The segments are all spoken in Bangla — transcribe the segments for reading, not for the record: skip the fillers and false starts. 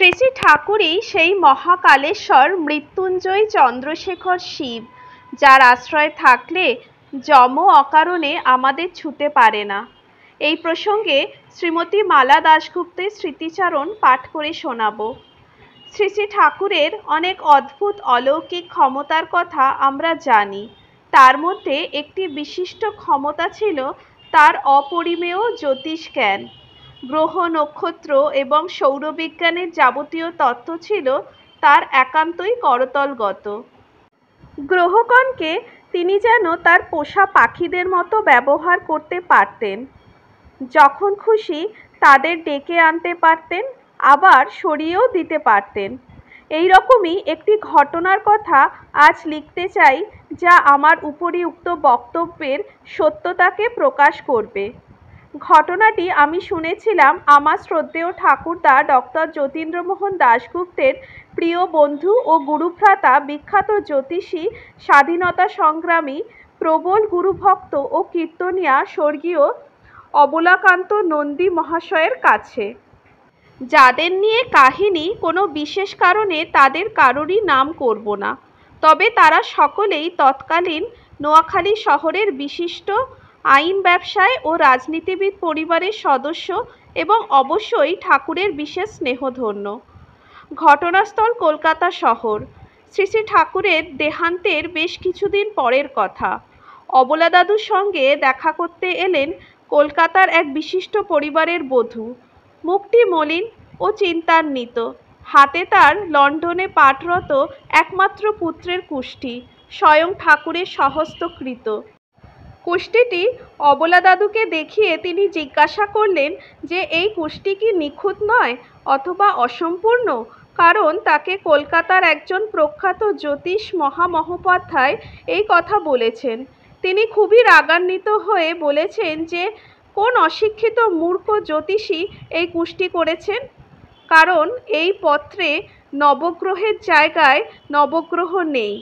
শ্রী শ্রী ঠাকুরই সেই মহাকালেশ্বর মৃত্যুঞ্জয় চন্দ্রশেখর শিব, যার আশ্রয় থাকলে যম অকারণে আমাদের ছুতে পারে না। এই প্রসঙ্গে শ্রীমতী মালা দাশগুপ্তের স্মৃতিচারণ পাঠ করে শোনাব। শ্রী শ্রী ঠাকুরের অনেক অদ্ভুত অলৌকিক ক্ষমতার কথা আমরা জানি। তার মধ্যে একটি বিশিষ্ট ক্ষমতা ছিল তার অপরিমেয় জ্যোতিষ জ্ঞান। গ্রহ নক্ষত্র এবং সৌরবিজ্ঞানের যাবতীয় তত্ত্ব ছিল তার একান্তই করতলগত। গ্রহগণকে তিনি যেন তার পোষা পাখিদের মতো ব্যবহার করতে পারতেন। যখন খুশি তাদের ডেকে আনতে পারতেন, আবার সরিয়েও দিতে পারতেন। এই রকমই একটি ঘটনার কথা আজ লিখতে চাই, যা আমার উপরিউক্ত বক্তব্যের সত্যতাকে প্রকাশ করবে। ঘটনাটি আমি শুনেছিলাম আমার শ্রদ্ধেয় ঠাকুরদা ডক্টর যতীন্দ্রমোহন দাশগুপ্তের প্রিয় বন্ধু ও গুরুভ্রাতা বিখ্যাত জ্যোতিষী, স্বাধীনতা সংগ্রামী, প্রবল গুরুভক্ত ও কীর্তনিয়া স্বর্গীয় অবলাকান্ত নন্দী মহাশয়ের কাছে, যাদের নিয়ে কাহিনী কোনো বিশেষ কারণে তাদের কারোরই নাম করব না। তবে তারা সকলেই তৎকালীন নোয়াখালী শহরের বিশিষ্ট আইন ব্যবসায় ও রাজনীতিবিদ পরিবারের সদস্য এবং অবশ্যই ঠাকুরের বিশেষ স্নেহধন্য। ঘটনাস্থল কলকাতা শহর। শ্রী শ্রী ঠাকুরের দেহান্তের বেশ কিছুদিন পরের কথা। অবলা দাদুর সঙ্গে দেখা করতে এলেন কলকাতার এক বিশিষ্ট পরিবারের বধূ। মুখটি মলিন ও চিন্তান্বিত। হাতে তার লন্ডনে পাঠরত একমাত্র পুত্রের কুষ্টি, স্বয়ং ঠাকুরের স্বহস্তকৃত। কুষ্টিটি অবলা দাদুকে দেখিয়ে তিনি জিজ্ঞাসা করলেন যে এই কুষ্টি কি নিখুঁত নয় অথবা অসম্পূর্ণ, কারণ তাকে কলকাতার একজন প্রখ্যাত জ্যোতিষ মহামহোপাধ্যায় এই কথা বলেছেন। তিনি খুবই রাগান্বিত হয়ে বলেছেন যে কোন অশিক্ষিত মূর্খ জ্যোতিষী এই কুষ্টি করেছেন, কারণ এই পত্রে নবগ্রহের জায়গায় নবগ্রহ নেই।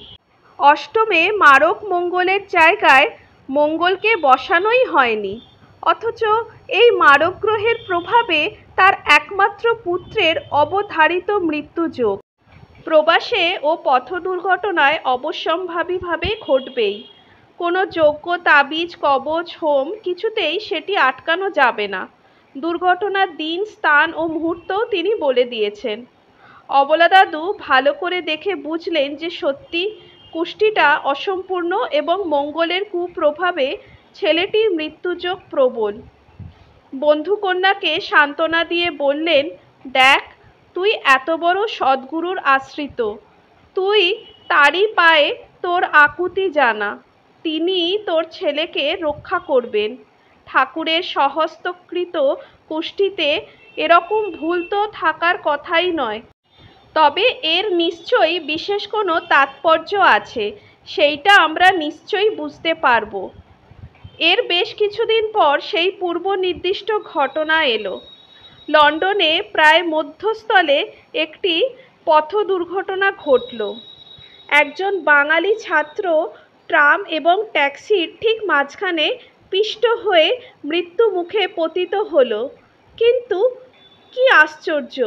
অষ্টমে মারক মঙ্গলের জায়গায় মঙ্গলকে বসানোই হয়নি, অথচ এই মারক গ্রহের প্রভাবে তার একমাত্র পুত্রের অবধারিত মৃত্যুযোগ প্রবাসে ও পথ দুর্ঘটনায় অবশ্যম্ভাবীভাবে ঘটবেই। কোনো যজ্ঞ, তাবিজ, কবচ, হোম কিছুতেই সেটি আটকানো যাবে না। দুর্ঘটনার দিন, স্থান ও মুহূর্তও তিনি বলে দিয়েছেন। অবলা দাদু ভালো করে দেখে বুঝলেন যে সত্যি কুষ্টিটা অসম্পূর্ণ এবং মঙ্গলের কুপ্রভাবে ছেলেটির মৃত্যুযোগ প্রবল। বন্ধুকন্যাকে সান্ত্বনা দিয়ে বললেন, দেখ, তুই এত বড় সদ্গুরুর আশ্রিত, তুই তারই পায়ে তোর আকুতি জানা, তিনি তোর ছেলেকে রক্ষা করবেন। ঠাকুরের স্বহস্তকৃত কুষ্টিতে এরকম ভুল তো থাকার কথাই নয়। তবে এর নিশ্চয়ই বিশেষ কোনো তাৎপর্য আছে, সেইটা আমরা নিশ্চয়ই বুঝতে পারব। এর বেশ কিছুদিন পর সেই পূর্ব নির্দিষ্ট ঘটনা এলো। লন্ডনে প্রায় মধ্যস্থলে একটি পথ দুর্ঘটনা ঘটল। একজন বাঙালি ছাত্র ট্রাম এবং ট্যাক্সির ঠিক মাঝখানে পিষ্ট হয়ে মৃত্যু মুখে পতিত হলো। কিন্তু কি আশ্চর্য,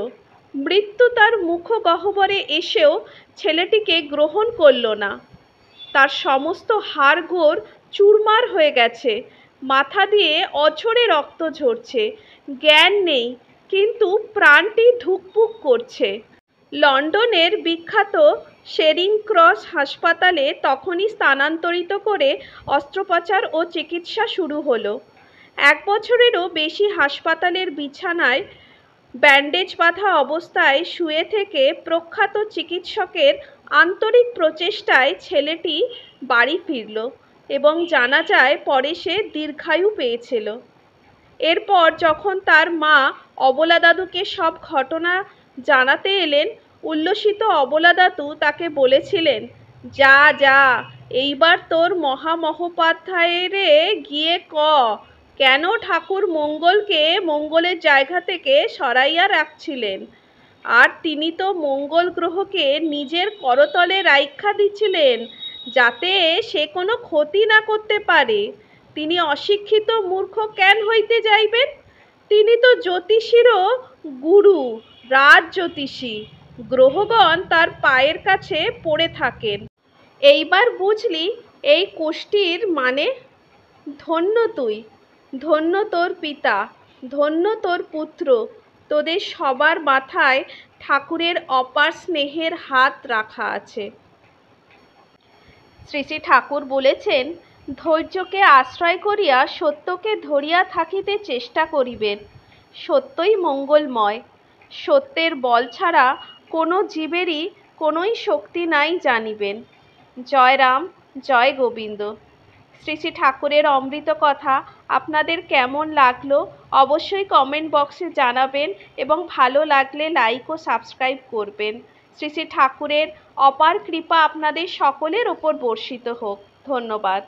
মৃত্যু তার মুখগহ্বরে এসেও ছেলেটিকে গ্রহণ করল না। তার সমস্ত হাড়গোড় চুরমার হয়ে গেছে, মাথা দিয়ে অঝরে রক্ত ঝরছে, জ্ঞান নেই, কিন্তু প্রাণটি ধুকপুক করছে। লন্ডনের বিখ্যাত শেরিং ক্রস হাসপাতালে তখনই স্থানান্তরিত করে অস্ত্রোপচার ও চিকিৎসা শুরু হলো। 1 বছরেরও বেশি হাসপাতালের বিছানায় ব্যান্ডেজ বাঁধা অবস্থায় শুয়ে থেকে প্রখ্যাত চিকিৎসকের আন্তরিক প্রচেষ্টায় ছেলেটি বাড়ি ফিরল এবং জানা যায় পরে সে দীর্ঘায়ু পেয়েছিল। এরপর যখন তার মা অবলা দাদুকে সব ঘটনা জানাতে এলেন, উল্লসিত অবলা দাদু তাকে বলেছিলেন, যা যা, এইবার তোর মহামহোপাধ্যায়েরে গিয়ে কেন ঠাকুর মঙ্গলকে মঙ্গলের জায়গা থেকে সরাইয়া রাখছিলেন, আর তিনি তো মঙ্গল গ্রহকে নিজের করতলে রাইখা দিছিলেন যাতে সে কোনো ক্ষতি না করতে পারে। তিনি অশিক্ষিত মূর্খ কেন হইতে যাইবেন? তিনি তো জ্যোতিষীরও গুরু, রাজ জ্যোতিষী গ্রহগণ তার পায়ের কাছে পড়ে থাকেন। এইবার বুঝলি এই কোষ্ঠীর মানে? ধন্য তুই, ধন্য তোর পিতা, ধন্য তোর পুত্র, তোদের সবার মাথায় ঠাকুরের অপার স্নেহের হাত রাখা আছে। শ্রী শ্রী ঠাকুর বলেছেন, ধৈর্যকে আশ্রয় করিয়া সত্যকে ধরিয়া থাকিতে চেষ্টা করিবেন। সত্যই মঙ্গলময়। সত্যের বল ছাড়া কোনো জীবেরই কোনোই শক্তি নাই জানিবেন। জয় রাম, জয় গোবিন্দ। শ্রী শ্রী ঠাকুরের অমৃত কথা আপনাদের কেমন লাগলো অবশ্যই কমেন্ট বক্সে জানাবেন এবং ভালো লাগলে লাইক ও সাবস্ক্রাইব করবেন। শ্রী শ্রী ঠাকুরের অপার কৃপা আপনাদের সকলের ওপর বর্ষিত হোক। ধন্যবাদ।